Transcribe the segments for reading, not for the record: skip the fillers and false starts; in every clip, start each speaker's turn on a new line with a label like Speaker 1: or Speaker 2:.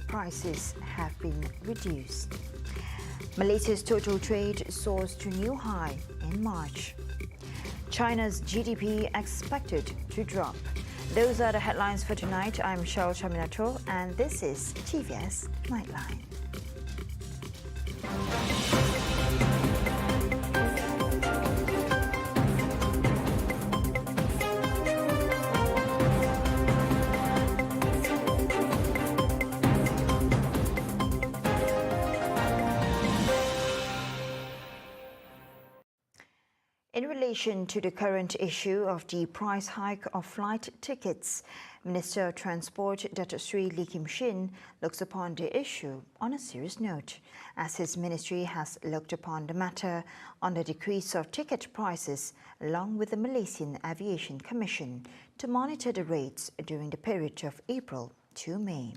Speaker 1: prices have been reduced. Malaysia's total trade soars to new high in March. China's GDP expected to drop. Those are the headlines for tonight. I'm Shal Shaminato and this is TVS Nightline. In relation to the current issue of the price hike of flight tickets, Minister of Transport Datuk Seri Lee Kim Shin looks upon the issue on a serious note, as his ministry has looked upon the matter on the decrease of ticket prices along with the Malaysian Aviation Commission to monitor the rates during the period of April to May.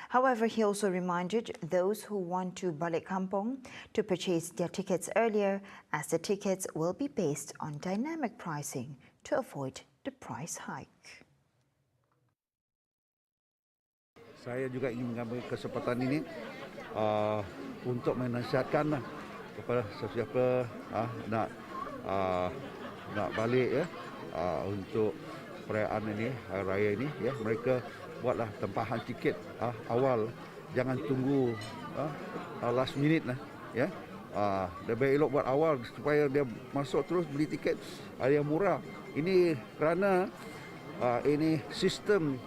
Speaker 1: However, he also reminded those who want to balik kampung to purchase their tickets earlier, as the tickets will be based on dynamic pricing to avoid the price hike.
Speaker 2: Saya juga ingin mengambil kesempatan ini untuk menasihatkan kepada sesiapa nak balik ya untuk perayaan ini, hari raya ini ya, mereka buatlah tempahan tiket awal, jangan tunggu last minute lah ya. Lebih elok buat awal supaya dia masuk terus beli tiket yang murah. Ini kerana ini sistem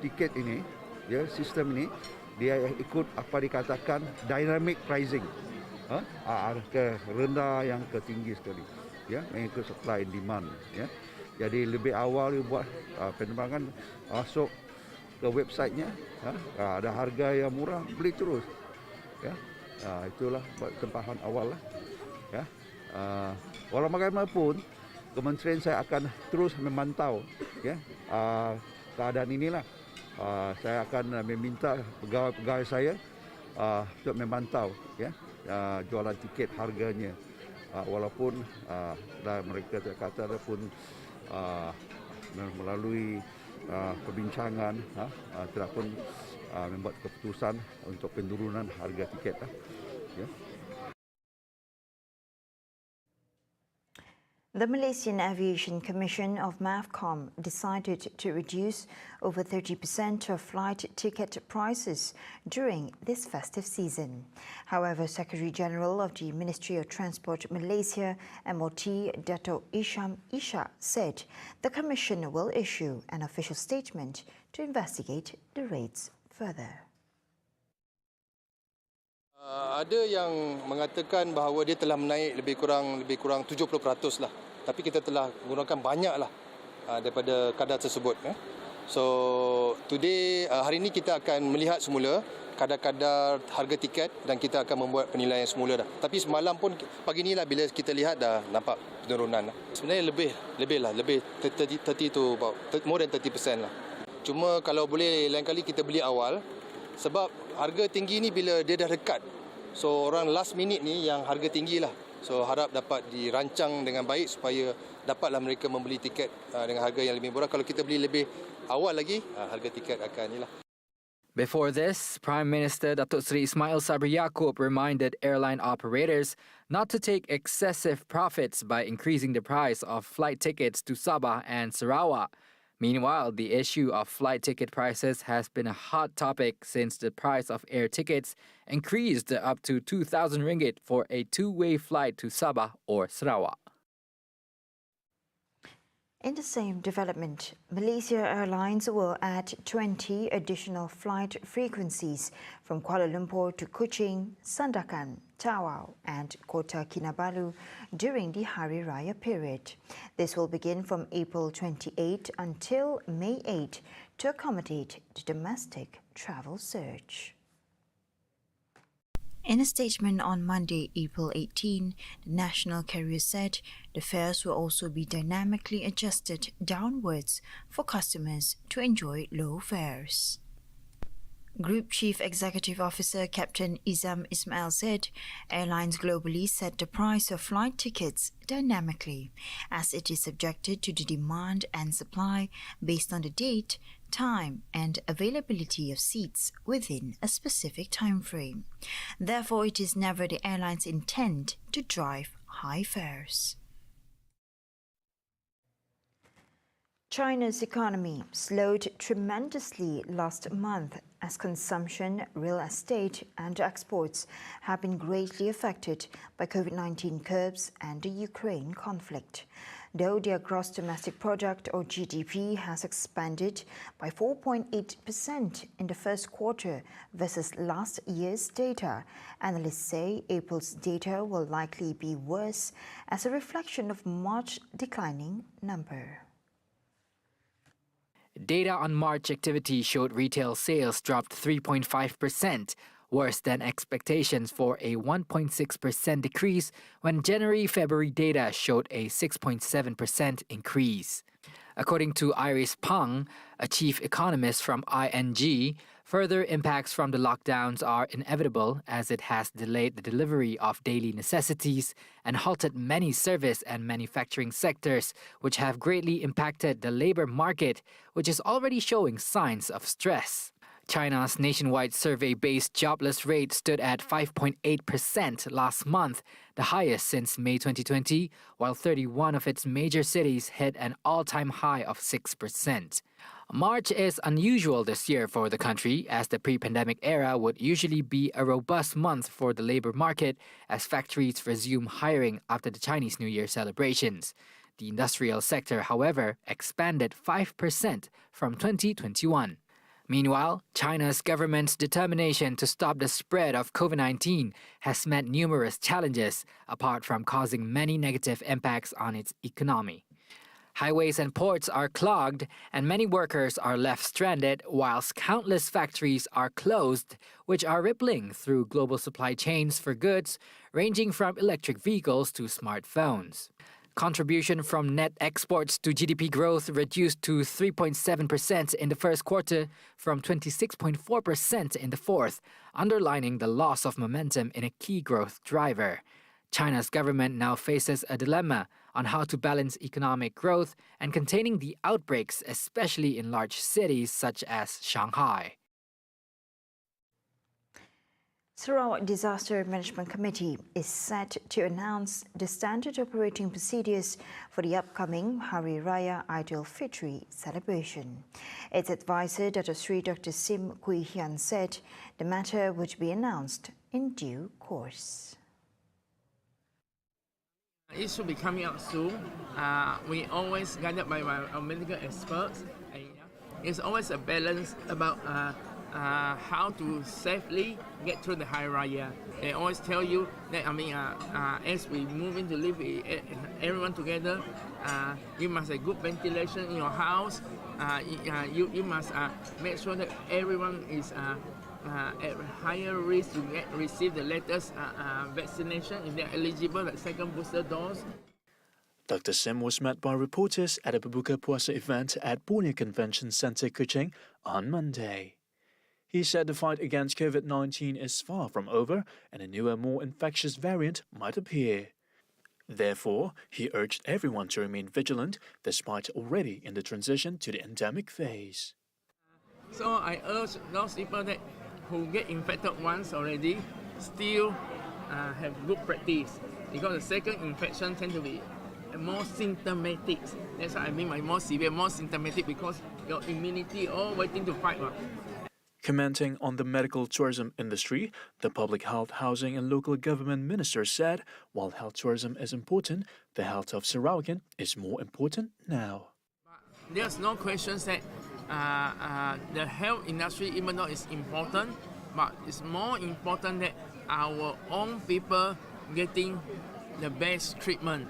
Speaker 2: tiket ini ya, sistem ini dia ikut apa dikatakan dynamic pricing. Ke rendah yang ke tinggi sekali ya, mengikut supply and demand ya. Jadi lebih awal dia buat penerbangan, masuk ke websitenya, ada harga yang murah, beli terus. Ya, itulah buat tempahan awal lah. Ya, walau bagaimanapun, kementerian saya akan terus memantau ya keadaan inilah. Saya akan meminta pegawai-pegawai saya untuk memantau ya jualan tiket harganya. Walaupun mereka kata pun melalui perbincangan telah pun membuat keputusan untuk penurunan harga tiket ya.
Speaker 1: The Malaysian Aviation Commission of MAVCOM decided to reduce over 30% of flight ticket prices during this festive season. However, Secretary-General of the Ministry of Transport Malaysia, MOT, Dato' Isham Ishak, said the Commission will issue an official statement to investigate the rates further.
Speaker 3: Ada yang mengatakan bahawa dia telah menaik lebih kurang 70% lah. Tapi kita telah menggunakan banyak lah daripada kadar tersebut. So today, hari ini kita akan melihat semula kadar-kadar harga tiket dan kita akan membuat penilaian semula dah. Tapi semalam pun pagi ni lah bila kita lihat dah nampak penurunan. Sebenarnya lebih 30 to about more than 30% lah. Cuma kalau boleh lain kali kita beli awal, sebab harga tinggi ni bila dia dah dekat. So orang last minute ni yang harga tinggi lah. So harap dapat dirancang dengan baik supaya dapatlah mereka membeli tiket dengan harga yang lebih murah. Kalau kita beli lebih awal lagi, harga tiket akan inilah.
Speaker 4: Before this, Prime Minister Datuk Seri Ismail Sabri Yaakob reminded airline operators not to take excessive profits by increasing the price of flight tickets to Sabah and Sarawak. Meanwhile, the issue of flight ticket prices has been a hot topic since the price of air tickets increased up to 2,000 ringgit for a two-way flight to Sabah or Sarawak.
Speaker 1: In the same development, Malaysia Airlines will add 20 additional flight frequencies from Kuala Lumpur to Kuching, Sandakan, Tawau and Kota Kinabalu during the Hari Raya period. This will begin from April 28 until May 8 to accommodate the domestic travel surge. In a statement on Monday, April 18, the national carrier said the fares will also be dynamically adjusted downwards for customers to enjoy low fares. Group Chief Executive Officer Captain Izam Ismail said airlines globally set the price of flight tickets dynamically, as it is subjected to the demand and supply based on the date, time, and availability of seats within a specific time frame. Therefore, it is never the airline's intent to drive high fares. China's economy slowed tremendously last month as consumption, real estate and exports have been greatly affected by COVID-19 curbs and the Ukraine conflict. Though their gross domestic product or GDP has expanded by 4.8% in the first quarter versus last year's data, analysts say April's data will likely be worse as a reflection of March's declining number.
Speaker 4: Data on March activity showed retail sales dropped 3.5%, worse than expectations for a 1.6% decrease when January-February data showed a 6.7% increase. According to Iris Pang, a chief economist from ING, further impacts from the lockdowns are inevitable as it has delayed the delivery of daily necessities and halted many service and manufacturing sectors, which have greatly impacted the labor market, which is already showing signs of stress. China's nationwide survey-based jobless rate stood at 5.8% last month, the highest since May 2020, while 31 of its major cities hit an all-time high of 6%. March is unusual this year for the country, as the pre-pandemic era would usually be a robust month for the labor market as factories resume hiring after the Chinese New Year celebrations. The industrial sector, however, expanded 5% from 2021. Meanwhile, China's government's determination to stop the spread of COVID-19 has met numerous challenges, apart from causing many negative impacts on its economy. Highways and ports are clogged, and many workers are left stranded, whilst countless factories are closed, which are rippling through global supply chains for goods ranging from electric vehicles to smartphones. Contribution from net exports to GDP growth reduced to 3.7% in the first quarter from 26.4% in the fourth, underlining the loss of momentum in a key growth driver. China's government now faces a dilemma on how to balance economic growth and containing the outbreaks, especially in large cities such as Shanghai.
Speaker 1: Sarawak Disaster Management Committee is set to announce the standard operating procedures for the upcoming Hari Raya Aidil Fitri celebration. Its advisor, Dr. Sim Kui Hian, said the matter would be announced in due course.
Speaker 5: It should be coming out soon. We always guided by our medical experts. It's always a balance about how to safely get through the Hari Raya. They always tell you that, as we move in to live with everyone together, you must have good ventilation in your house. You must make sure that everyone is at higher risk to receive the latest vaccination if they're eligible, like second booster dose.
Speaker 6: Dr. Sim was met by reporters at a Berbuka Puasa event at Borneo Convention Centre, Kuching on Monday. He said the fight against COVID-19 is far from over and a newer, more infectious variant might appear. Therefore, he urged everyone to remain vigilant despite already in the transition to the endemic phase.
Speaker 5: So I urge those people who get infected once already still have good practice, because the second infection tends to be more symptomatic. That's what I mean by more severe, more symptomatic, because your immunity all waiting to fight.
Speaker 6: Commenting on the medical tourism industry, the Public Health, Housing and Local Government Minister said, while health tourism is important, the health of Sarawakan is more important now.
Speaker 5: There's no question that the health industry, even though it's important, but it's more important that our own people getting the best treatment.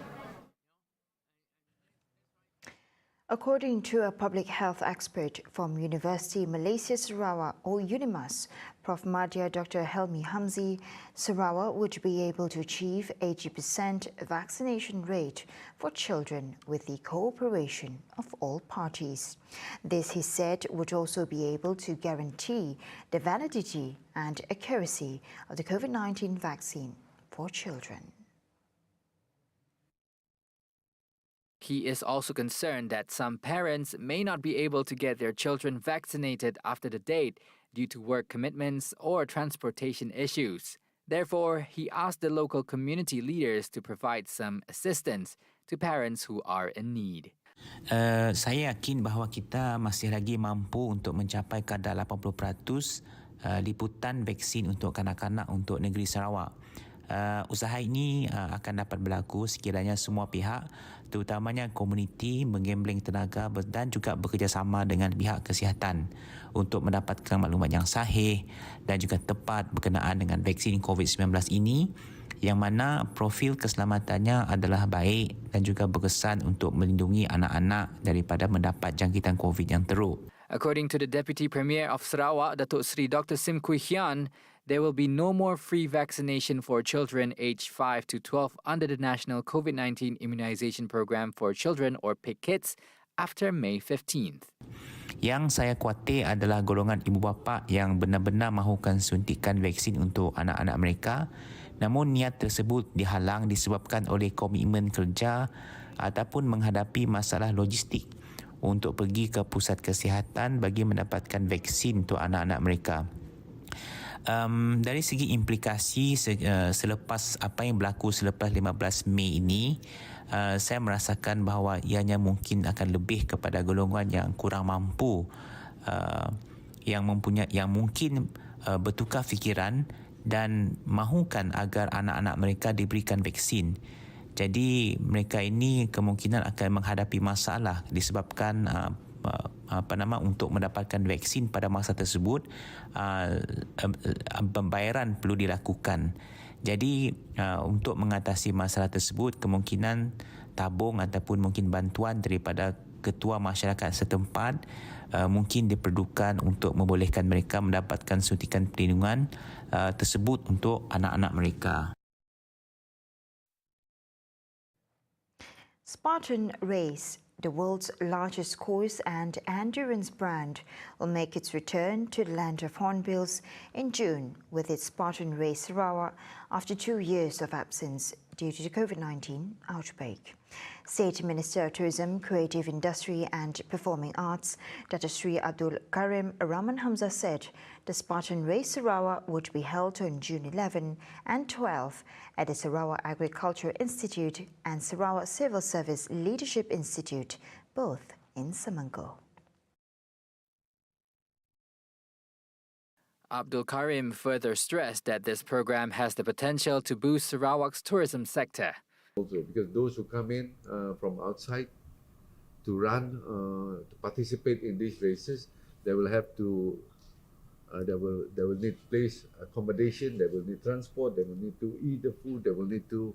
Speaker 1: According to a public health expert from University Malaysia Sarawak, or UNIMAS, Prof. Madya Dr. Helmi Hamzi, Sarawak would be able to achieve 80% vaccination rate for children with the cooperation of all parties. This, he said, would also be able to guarantee the validity and accuracy of the COVID-19 vaccine for children.
Speaker 4: He is also concerned that some parents may not be able to get their children vaccinated after the date due to work commitments or transportation issues. Therefore, he asked the local community leaders to provide some assistance to parents who are in need.
Speaker 7: Saya yakin bahawa kita masih lagi mampu untuk mencapai kadar 80% liputan vaksin untuk kanak-kanak untuk negeri Sarawak. Usaha ini akan dapat berlaku sekiranya semua pihak, terutamanya komuniti, menggambling tenaga dan juga bekerjasama dengan pihak kesihatan untuk mendapatkan maklumat yang sahih dan juga tepat berkenaan dengan vaksin COVID-19 ini, yang mana profil keselamatannya adalah baik dan juga berkesan untuk melindungi anak-anak daripada mendapat jangkitan COVID yang teruk.
Speaker 4: According to the Deputy Premier of Sarawak, Datuk Seri Dr. Sim Kui Hian, there will be no more free vaccination for children aged 5 to 12 under the National COVID-19 Immunization Program for Children or PICKIDS after May 15th.
Speaker 7: Yang saya khawatir adalah golongan ibu bapa yang benar-benar mahukan suntikan vaksin untuk anak-anak mereka, namun niat tersebut dihalang disebabkan oleh komitmen kerja ataupun menghadapi masalah logistik untuk pergi ke pusat kesihatan bagi mendapatkan vaksin untuk anak-anak mereka. Dari segi implikasi selepas apa yang berlaku selepas 15 Mei ini, saya merasakan bahawa ianya mungkin akan lebih kepada golongan yang kurang mampu, yang mungkin bertukar fikiran dan mahukan agar anak-anak mereka diberikan vaksin. Jadi mereka ini kemungkinan akan menghadapi masalah disebabkan untuk mendapatkan vaksin pada masa tersebut, pembayaran perlu dilakukan. Jadi untuk mengatasi masalah tersebut, kemungkinan tabung ataupun mungkin bantuan daripada ketua masyarakat setempat mungkin diperlukan untuk membolehkan mereka mendapatkan suntikan perlindungan tersebut untuk anak-anak mereka.
Speaker 1: Spartan Race, the world's largest course and endurance brand, will make its return to the land of hornbills in June with its Spartan Race Sarawak after 2 years of absence due to the COVID-19 outbreak. State Minister of Tourism, Creative Industry and Performing Arts, Dr. Sri Abdul Karim Rahman Hamzah said the Spartan Race Sarawak would be held on June 11 and 12 at the Sarawak Agriculture Institute and Sarawak Civil Service Leadership Institute, both in Semangko.
Speaker 4: Abdul Karim further stressed that this program has the potential to boost Sarawak's tourism sector.
Speaker 8: Also, because those who come in from outside to run, to participate in these races, they will have to, they will need place accommodation, they will need transport, they will need to eat the food, they will need to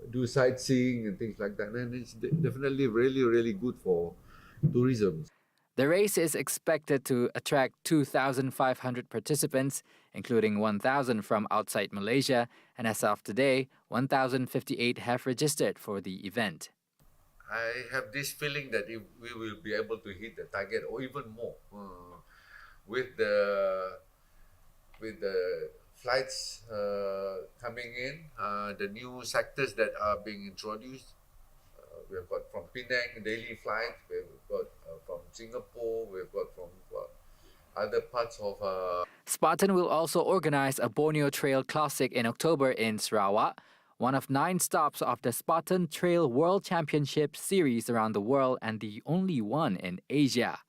Speaker 8: do sightseeing and things like that. And it's definitely really good for tourism.
Speaker 4: The race is expected to attract 2,500 participants, including 1,000 from outside Malaysia, and as of today, 1,058 have registered for the event.
Speaker 8: I have this feeling that we will be able to hit the target or even more with the flights coming in, the new sectors that are being introduced. We've got from Penang daily flights, we've got from Singapore, we've got from other parts of...
Speaker 4: Spartan will also organize a Borneo Trail Classic in October in Sarawak, one of 9 stops of the Spartan Trail World Championship series around the world and the only one in Asia.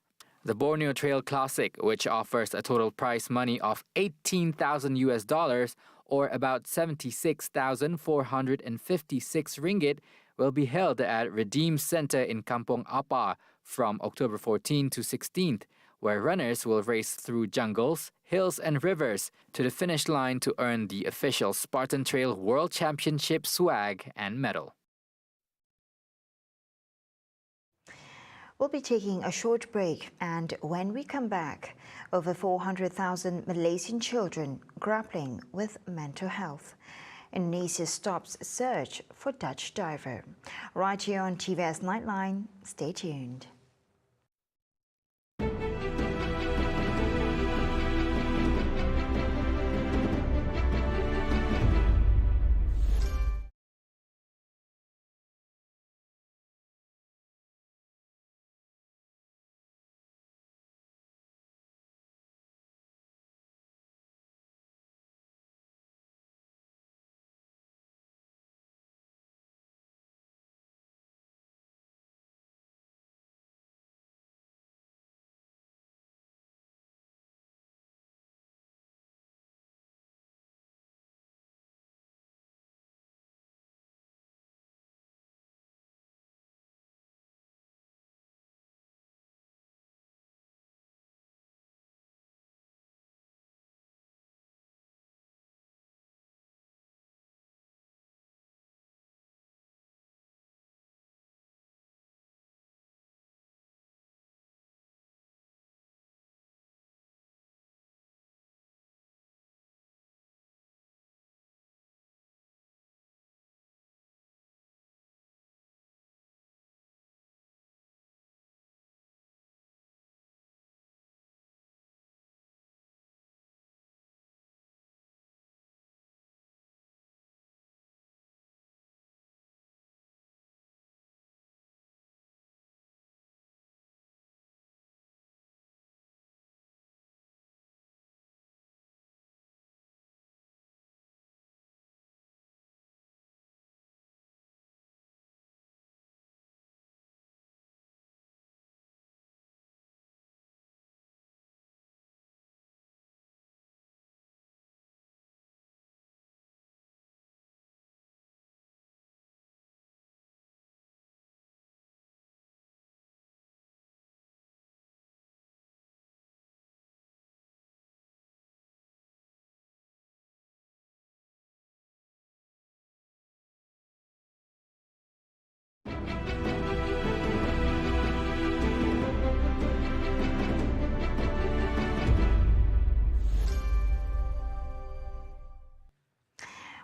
Speaker 4: The Borneo Trail Classic, which offers a total prize money of $18,000 or about 76,456 ringgit, will be held at Redeem Center in Kampong Apar from October 14 to 16th, where runners will race through jungles, hills and rivers to the finish line to earn the official Spartan Trail World Championship swag and medal.
Speaker 1: We'll be taking a short break, and when we come back, over 400,000 Malaysian children grappling with mental health. Indonesia stops search for Dutch diver. Right here on TVS Nightline, stay tuned.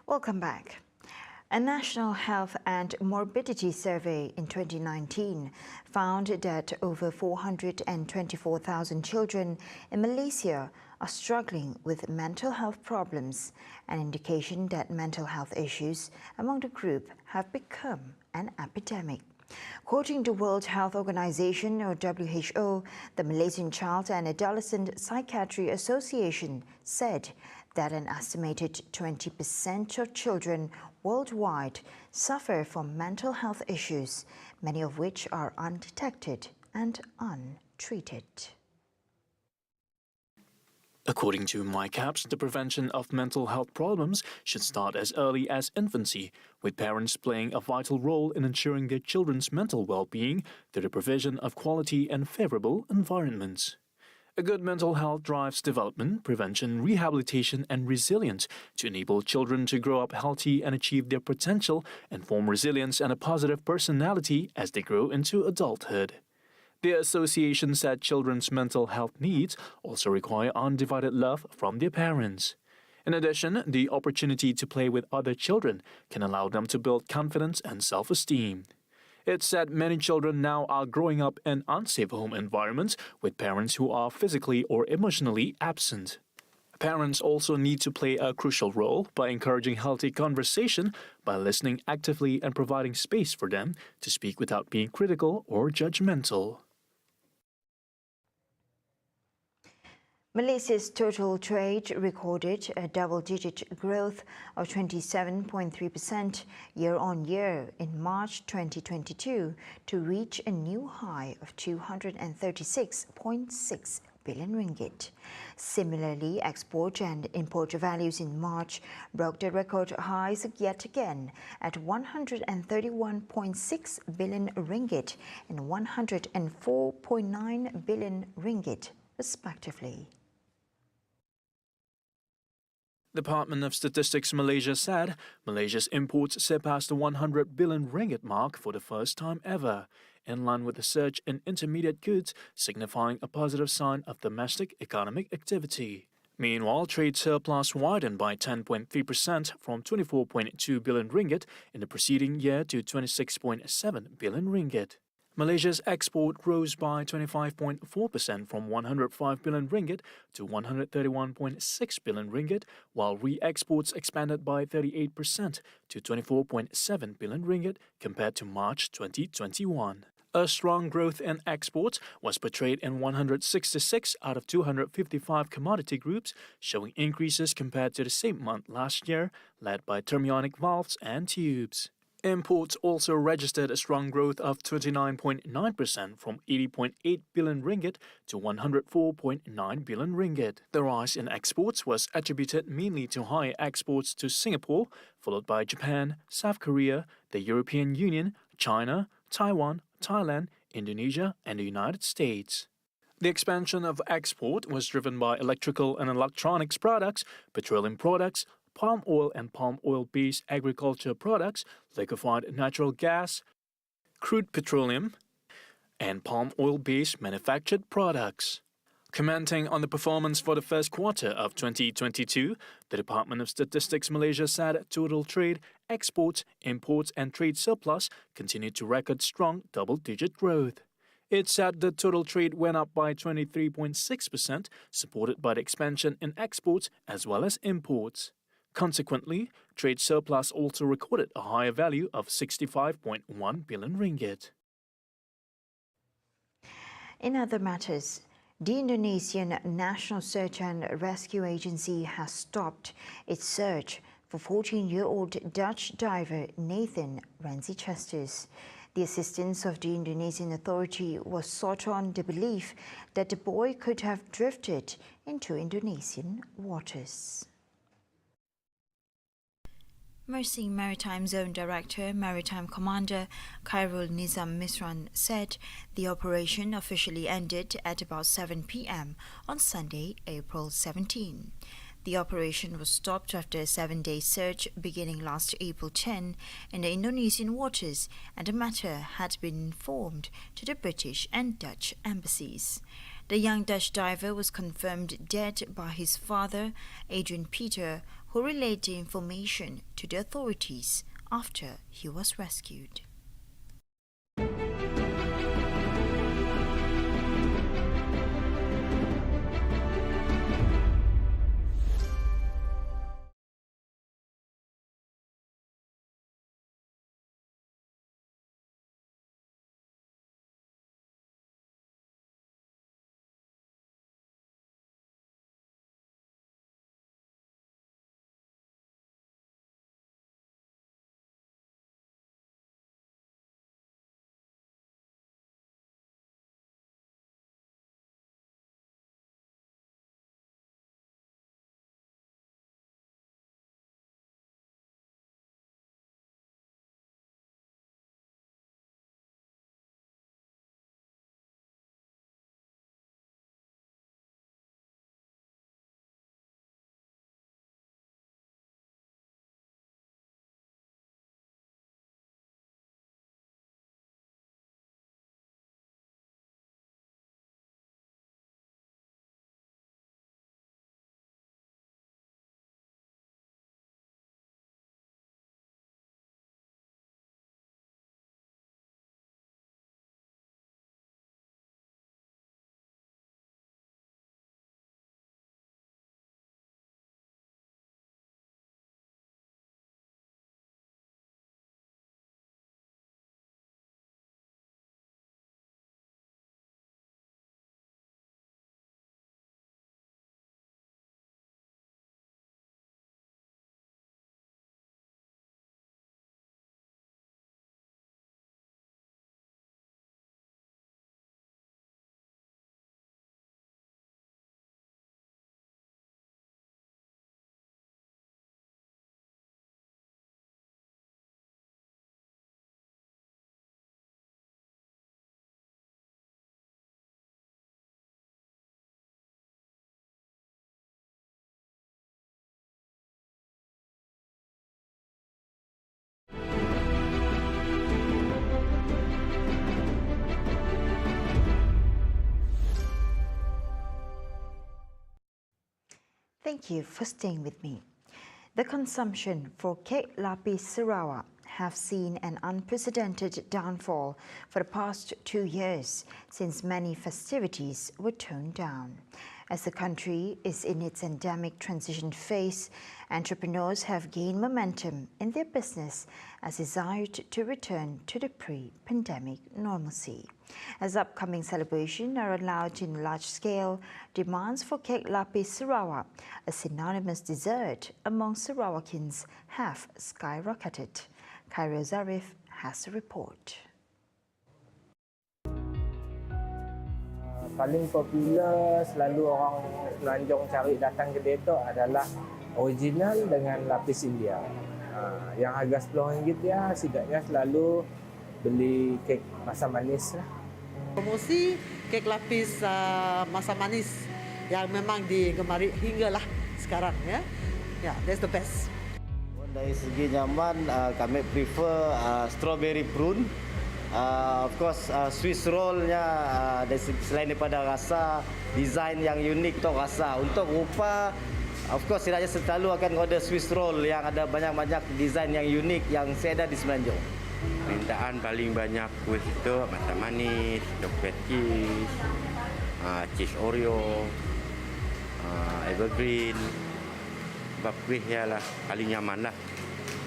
Speaker 1: Welcome back. A National Health and Morbidity Survey in 2019 found that over 424,000 children in Malaysia are struggling with mental health problems, an indication that mental health issues among the group have become an epidemic. Quoting the World Health Organization, or WHO, the Malaysian Child and Adolescent Psychiatry Association said that an estimated 20% of children worldwide suffer from mental health issues, many of which are undetected and untreated.
Speaker 6: According to MyCaps, the prevention of mental health problems should start as early as infancy, with parents playing a vital role in ensuring their children's mental well-being through the provision of quality and favorable environments. A good mental health drives development, prevention, rehabilitation, and resilience to enable children to grow up healthy and achieve their potential and form resilience and a positive personality as they grow into adulthood. The association said children's mental health needs also require undivided love from their parents. In addition, the opportunity to play with other children can allow them to build confidence and self-esteem. It said many children now are growing up in unsafe home environments with parents who are physically or emotionally absent. Parents also need to play a crucial role by encouraging healthy conversation, by listening actively and providing space for them to speak without being critical or judgmental.
Speaker 1: Malaysia's total trade recorded a double-digit growth of 27.3% year-on-year in March 2022 to reach a new high of 236.6 billion ringgit. Similarly, export and import values in March broke the record highs yet again at 131.6 billion ringgit and 104.9 billion ringgit, respectively.
Speaker 6: Department of Statistics Malaysia said Malaysia's imports surpassed the 100 billion ringgit mark for the first time ever, in line with the surge in intermediate goods, signifying a positive sign of domestic economic activity. Meanwhile, trade surplus widened by 10.3% from 24.2 billion ringgit in the preceding year to 26.7 billion ringgit. Malaysia's export rose by 25.4% from 105 billion ringgit to 131.6 billion ringgit, while re-exports expanded by 38% to 24.7 billion ringgit compared to March 2021. A strong growth in exports was portrayed in 166 out of 255 commodity groups, showing increases compared to the same month last year, led by thermionic valves and tubes. Imports also registered a strong growth of 29.9% from 80.8 billion ringgit to 104.9 billion ringgit. The rise in exports was attributed mainly to higher exports to Singapore, followed by Japan, South Korea, the European Union, China, Taiwan, Thailand, Indonesia, and the United States. The expansion of export was driven by electrical and electronics products, petroleum products, palm oil and palm oil-based agriculture products, liquefied natural gas, crude petroleum, and palm oil-based manufactured products. Commenting on the performance for the first quarter of 2022, the Department of Statistics Malaysia said total trade, exports, imports, and trade surplus continued to record strong double-digit growth. It said the total trade went up by 23.6%, supported by the expansion in exports as well as imports. Consequently, trade surplus also recorded a higher value of 65.1 billion ringgit.
Speaker 1: In other matters, the Indonesian National Search and Rescue Agency has stopped its search for 14-year-old Dutch diver Nathan Renzi Chesters. The assistance of the Indonesian authority was sought on the belief that the boy could have drifted into Indonesian waters. Mercy Maritime Zone Director, Maritime Commander Khairul Nizam Misran said the operation officially ended at about 7 p.m. on Sunday, April 17. The operation was stopped after a 7-day search beginning last April 10 in the Indonesian waters, and the matter had been informed to the British and Dutch embassies. The young Dutch diver was confirmed dead by his father, Adrian Peter, who relayed the information to the authorities after he was rescued. Thank you for staying with me. The consumption for kek lapis Sarawak have seen an unprecedented downfall for the past 2 years since many festivities were toned down. As the country is in its endemic transition phase, entrepreneurs have gained momentum in their business as desired to return to the pre-pandemic normalcy. As upcoming celebrations are allowed in large scale, demands for kek lapis Sarawak, a synonymous dessert among Sarawakins, have skyrocketed. Khairil Zarif has a report.
Speaker 9: Paling popular selalu orang Semenanjung cari datang kedai tu adalah original dengan lapis India. Yang harga RM10 ya, setidaknya selalu beli kek masam manis lah.
Speaker 10: Promosi kek lapis masam manis yang memang digemari hinggalah sekarang ya. Ya, that's the best.
Speaker 11: Dari segi nyaman, kami prefer strawberry prune. Of course, Swiss roll-nya selain daripada rasa, design yang unik tu rasa. Untuk rupa, of course, tidak selalu akan order Swiss roll yang ada banyak-banyak design yang unik yang saya ada di Semenanjung.
Speaker 12: Permintaan paling banyak kuih itu masam manis, coklat cheese, cheese Oreo, evergreen. Sebab kuih ya lah paling nyaman lah.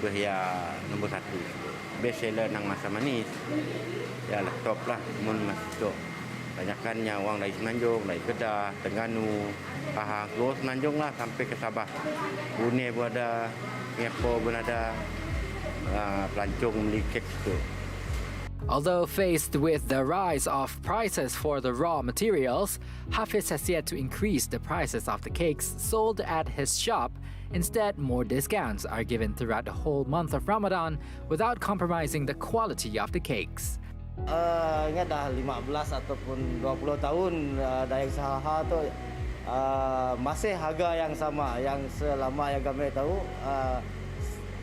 Speaker 12: Kuih ya nombor 1. Best seller nang masam manis. Ya lah top lah mun masuk. Banyakannya orang dari Semenanjung, dari Kedah, Terengganu, Pahang, seluruh Semenanjung lah sampai ke Sabah. Brunei pun ada, Singapura pun ada. Pelancong beli kek tu.
Speaker 4: Although faced with the rise of prices for the raw materials, Hafiz has yet to increase the prices of the cakes sold at his shop. Instead, more discounts are given throughout the whole month of Ramadan without compromising the quality of the cakes.
Speaker 11: Ingat dah 15 ataupun 20 tahun dari usaha tu masih harga yang sama yang selama yang kami tahu.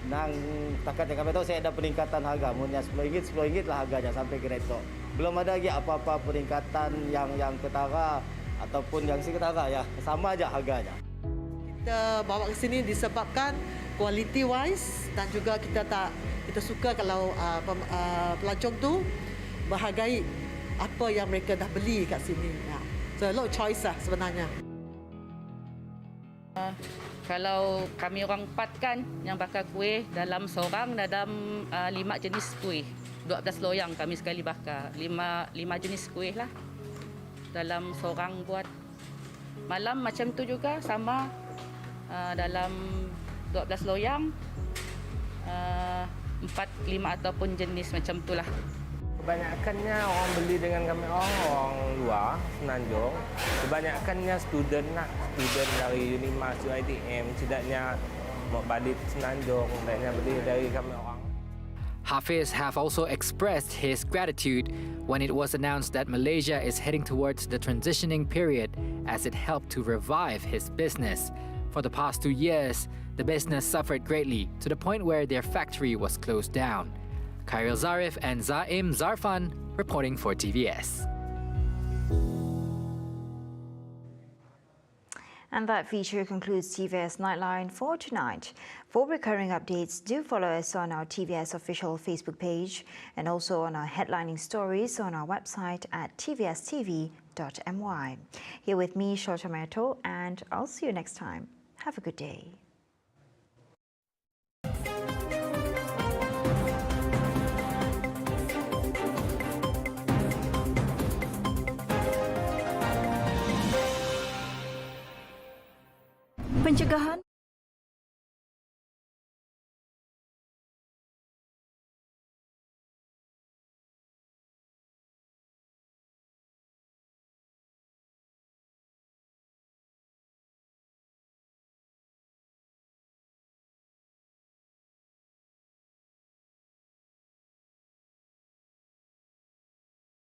Speaker 11: Nang takat yang kami tahu saya ada peningkatan harga. Munnya RM10 lah harganya sampai ke retok. Belum ada lagi apa-apa peningkatan yang ketara ataupun yang seketara ya. Sama aja harganya.
Speaker 10: Kita bawa ke sini disebabkan quality wise dan juga kita suka kalau pelancong tu menghargai apa yang mereka dah beli kat sini. Ya. So a lot of choice lah sebenarnya.
Speaker 13: Kalau kami orang 4 kan yang bakar kuih dalam seorang dalam 5 jenis kuih. 12 loyang kami sekali bakar. 5 jenis kuih lah. Dalam seorang buat. Malam macam tu juga sama dalam 12 loyang 4, 5 ataupun jenis macam tu lah.
Speaker 9: Kebanyakannya orang beli dengan kami orang luar Semenanjung. Kebanyakannya student lah, student dari Unimas, UiTM, tidaknya mau balik Semenanjung, tidaknya beli dari kami orang.
Speaker 4: Hafiz have also expressed his gratitude when it was announced that Malaysia is heading towards the transitioning period as it helped to revive his business. For the past 2 years, the business suffered greatly to the point where their factory was closed down. Khairil Zarif and Zaim Zarfan reporting for TVS.
Speaker 1: And that feature concludes TVS Nightline for tonight. For recurring updates, do follow us on our TVS official Facebook page and also on our headlining stories on our website at TVSTVMY. Here with me, Shota Mato, and I'll see you next time. Have a good day. Pencegahan